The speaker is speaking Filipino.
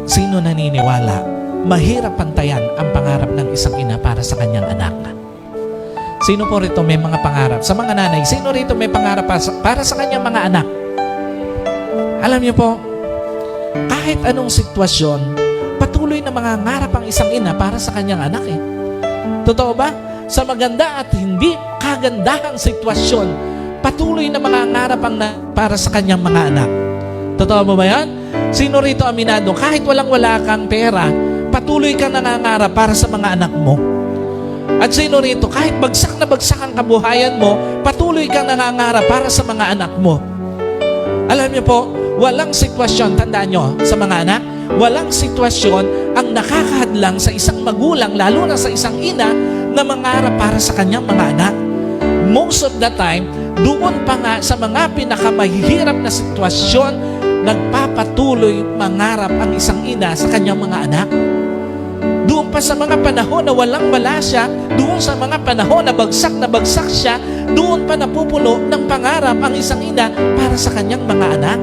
Sino naniniwala mahirap pantayan ang pangarap ng isang ina para sa kanyang anak? Sino po rito may mga pangarap? Sa mga nanay, sino rito may pangarap para sa kanyang mga anak? Alam niyo po, kahit anong sitwasyon, patuloy na mangangarap ang isang ina para sa kanyang anak eh. Totoo ba? Sa maganda at hindi kagandahang sitwasyon, patuloy na mangangarap para sa kanyang mga anak. Totoo mo ba yan? Sino rito aminado? Kahit walang-wala kang pera, patuloy kang nangangarap para sa mga anak mo. At sino rito? Kahit bagsak na bagsak ang kabuhayan mo, patuloy kang nangangarap para sa mga anak mo. Alam niyo po, walang sitwasyon, tandaan nyo, sa mga anak, walang sitwasyon ang nakakahadlang sa isang magulang, lalo na sa isang ina, na mangarap para sa kanyang mga anak. Most of the time, doon pa nga sa mga pinakamahihirap na sitwasyon, nagpapatuloy mangarap ang isang ina sa kanyang mga anak. Doon pa sa mga panahon na walang-wala siya, doon sa mga panahon na bagsak siya, doon pa napupuno ng pangarap ang isang ina para sa kanyang mga anak.